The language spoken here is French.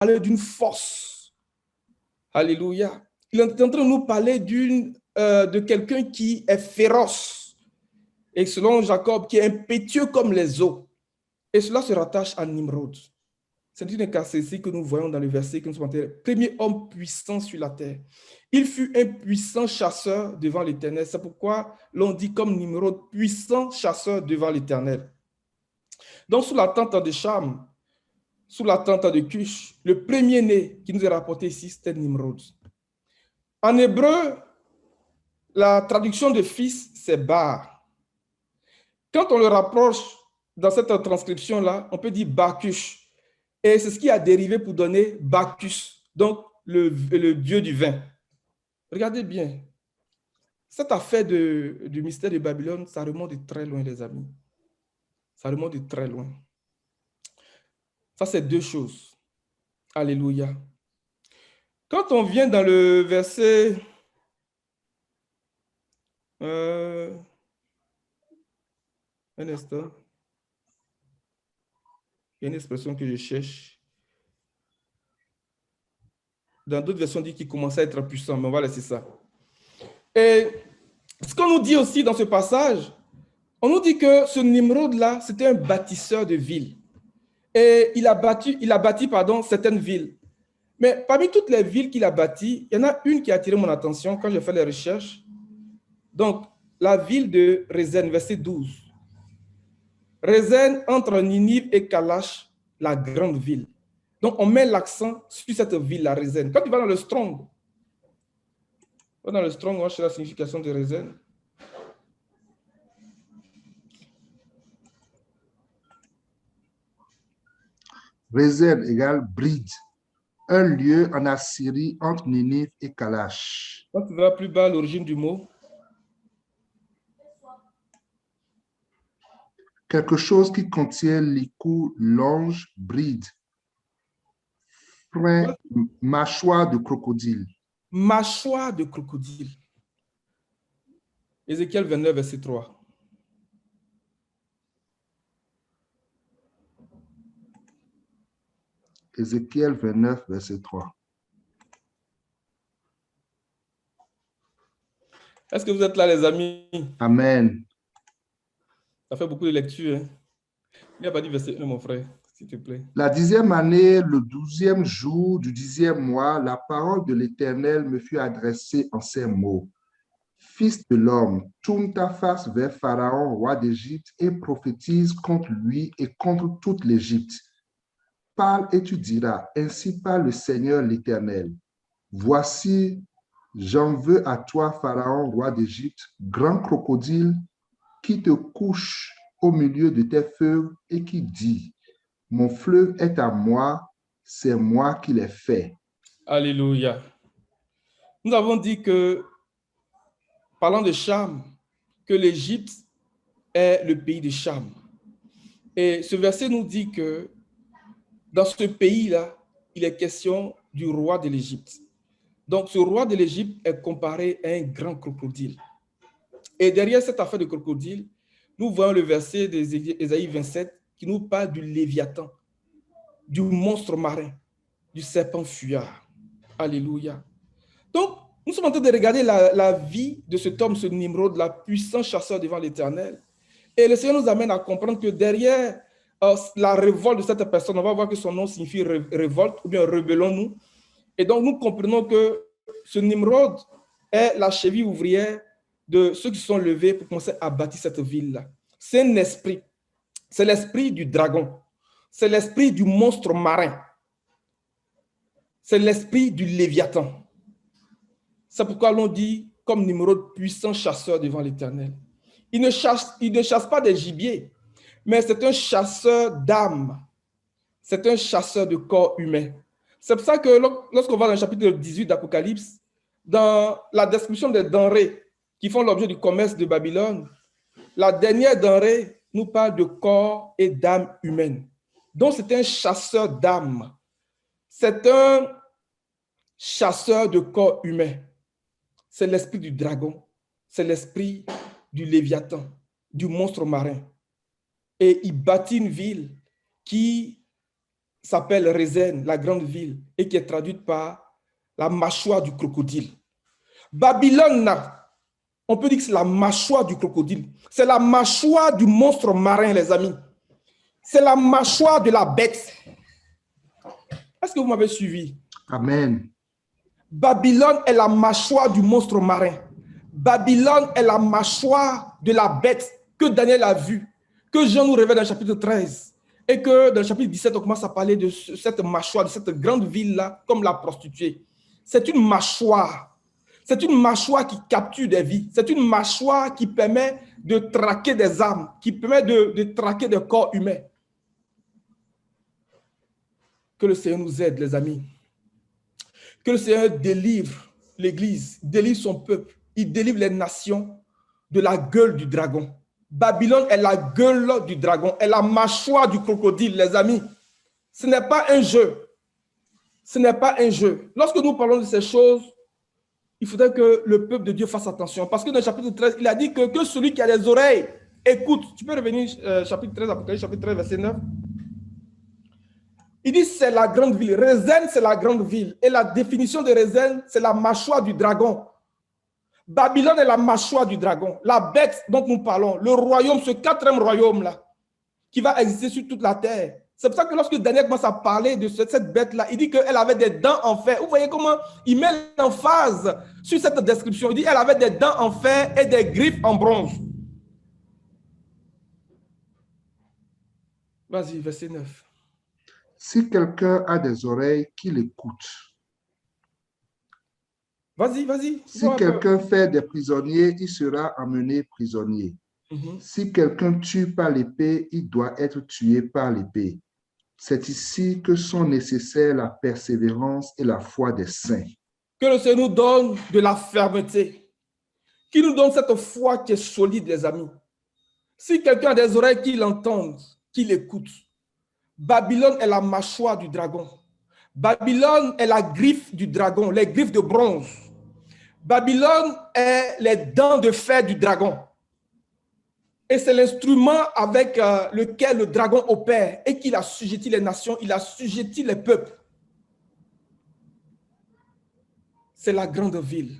parler d'une force. Alléluia. Il est en train de nous parler de quelqu'un qui est féroce. Et selon Jacob, qui est impétueux comme les eaux. Et cela se rattache à Nimrod. C'est une caractéristique que nous voyons dans le verset que nous sommes en train de lire. Premier homme puissant sur la terre. Il fut un puissant chasseur devant l'Éternel. C'est pourquoi l'on dit comme Nimrod, puissant chasseur devant l'Éternel. Donc, sous la tente de Cham, sous la tente de Cush, le premier-né qui nous est rapporté ici, c'était Nimrod. En hébreu, la traduction de fils, c'est Bar. Quand on le rapproche dans cette transcription-là, on peut dire Bacush. Et c'est ce qui a dérivé pour donner Bacchus, donc le dieu du vin. Regardez bien. Cette affaire du mystère de Babylone, ça remonte de très loin, les amis. Ça remonte de très loin. Ça, c'est deux choses. Alléluia. Quand on vient dans le verset... un instant. Il y a une expression que je cherche. Dans d'autres versions, on dit qu'il commençait à être puissant, mais on va laisser ça. Et ce qu'on nous dit aussi dans ce passage, on nous dit que ce Nimrod-là, c'était un bâtisseur de villes. Et il a bâti certaines villes. Mais parmi toutes les villes qu'il a bâties, il y en a une qui a attiré mon attention quand j'ai fait les recherches. Donc, la ville de Rézène, verset 12. Rézène entre Ninive et Kalash, la grande ville. Donc, on met l'accent sur cette ville, la Rézène. Quand tu vas dans le Strong, on va chercher la signification de Rézène. Rézène égale bride, un lieu en Assyrie entre Ninive et Kalash. Quand tu vas plus bas, l'origine du mot. Quelque chose qui contient l'écou, longe, bride, frein, mâchoire de crocodile. Mâchoire de crocodile. Ézéchiel 29, verset 3. Ézéchiel 29, verset 3. Est-ce que vous êtes là, les amis? Amen. Ça fait beaucoup de lectures. Hein? Il n'y a pas dit verset 1, mon frère, s'il te plaît. La 10e année, le 12e jour du 10e mois, la parole de l'Éternel me fut adressée en ces mots. Fils de l'homme, tourne ta face vers Pharaon, roi d'Égypte, et prophétise contre lui et contre toute l'Égypte. Parle et tu diras, ainsi parle le Seigneur l'Éternel. Voici, j'en veux à toi, Pharaon, roi d'Égypte, grand crocodile qui te couche au milieu de tes feux et qui dit, mon fleuve est à moi, c'est moi qui l'ai fait. Alléluia. Nous avons dit que, parlant de Cham, que l'Égypte est le pays de Cham. Et ce verset nous dit que dans ce pays-là, il est question du roi de l'Égypte. Donc, ce roi de l'Égypte est comparé à un grand crocodile. Et derrière cette affaire de crocodile, nous voyons le verset d'Ésaïe 27 qui nous parle du Léviathan, du monstre marin, du serpent fuyard. Alléluia. Donc, nous sommes en train de regarder la vie de cet homme, ce Nimrod, la puissant chasseur devant l'Éternel. Et le Seigneur nous amène à comprendre que derrière la révolte de cette personne, on va voir que son nom signifie révolte ou bien rebellons-nous. Et donc, nous comprenons que ce Nimrod est la cheville ouvrière de ceux qui sont levés pour commencer à bâtir cette ville-là. C'est un esprit. C'est l'esprit du dragon. C'est l'esprit du monstre marin. C'est l'esprit du Léviathan. C'est pourquoi l'on dit, comme Nimrod, puissant chasseur devant l'Éternel. Il ne chasse pas des gibiers, mais c'est un chasseur d'âmes. C'est un chasseur de corps humain. C'est pour ça que lorsqu'on va dans le chapitre 18 d'Apocalypse, dans la description des denrées qui font l'objet du commerce de Babylone, la dernière denrée nous parle de corps et d'âme humaine. Donc, c'est un chasseur d'âmes. C'est un chasseur de corps humain. C'est l'esprit du dragon. C'est l'esprit du Léviathan, du monstre marin. Et il bâtit une ville qui s'appelle Rézène, la grande ville, et qui est traduite par la mâchoire du crocodile. Babylone, on peut dire que c'est la mâchoire du crocodile. C'est la mâchoire du monstre marin, les amis. C'est la mâchoire de la bête. Est-ce que vous m'avez suivi? Amen. Babylone est la mâchoire du monstre marin. Babylone est la mâchoire de la bête que Daniel a vue, que Jean nous révèle dans le chapitre 13. Et que dans le chapitre 17, on commence à parler de cette mâchoire, de cette grande ville-là, comme la prostituée. C'est une mâchoire. C'est une mâchoire qui capture des vies. C'est une mâchoire qui permet de traquer des âmes, qui permet de traquer des corps humains. Que le Seigneur nous aide, les amis. Que le Seigneur délivre l'Église, délivre son peuple. Il délivre les nations de la gueule du dragon. Babylone est la gueule du dragon, est la mâchoire du crocodile, les amis. Ce n'est pas un jeu. Ce n'est pas un jeu. Lorsque nous parlons de ces choses, il faudrait que le peuple de Dieu fasse attention. Parce que dans le chapitre 13, il a dit que celui qui a des oreilles écoute. Tu peux revenir chapitre 13, Apocalypse, chapitre 13, verset 9. Il dit c'est la grande ville. Rézène, c'est la grande ville. Et la définition de Rézène, c'est la mâchoire du dragon. Babylone est la mâchoire du dragon. La bête dont nous parlons, le royaume, ce quatrième royaume-là, qui va exister sur toute la terre. C'est pour ça que lorsque Daniel commence à parler de cette bête-là, il dit qu'elle avait des dents en fer. Vous voyez comment il met l'emphase sur cette description. Il dit qu'elle avait des dents en fer et des griffes en bronze. Vas-y, verset 9. Si quelqu'un a des oreilles, qu'il écoute. Vas-y, vas-y. Si quelqu'un fait des prisonniers, il sera emmené prisonnier. Si quelqu'un tue par l'épée, il doit être tué par l'épée. C'est ici que sont nécessaires la persévérance et la foi des saints. Que le Seigneur nous donne de la fermeté. Qu'il nous donne cette foi qui est solide, les amis. Si quelqu'un a des oreilles, qu'il entende, qu'il écoute. Babylone est la mâchoire du dragon. Babylone est la griffe du dragon, les griffes de bronze. Babylone est les dents de fer du dragon. Et c'est l'instrument avec lequel le dragon opère et qu'il assujettit les nations, il assujettit les peuples. C'est la grande ville.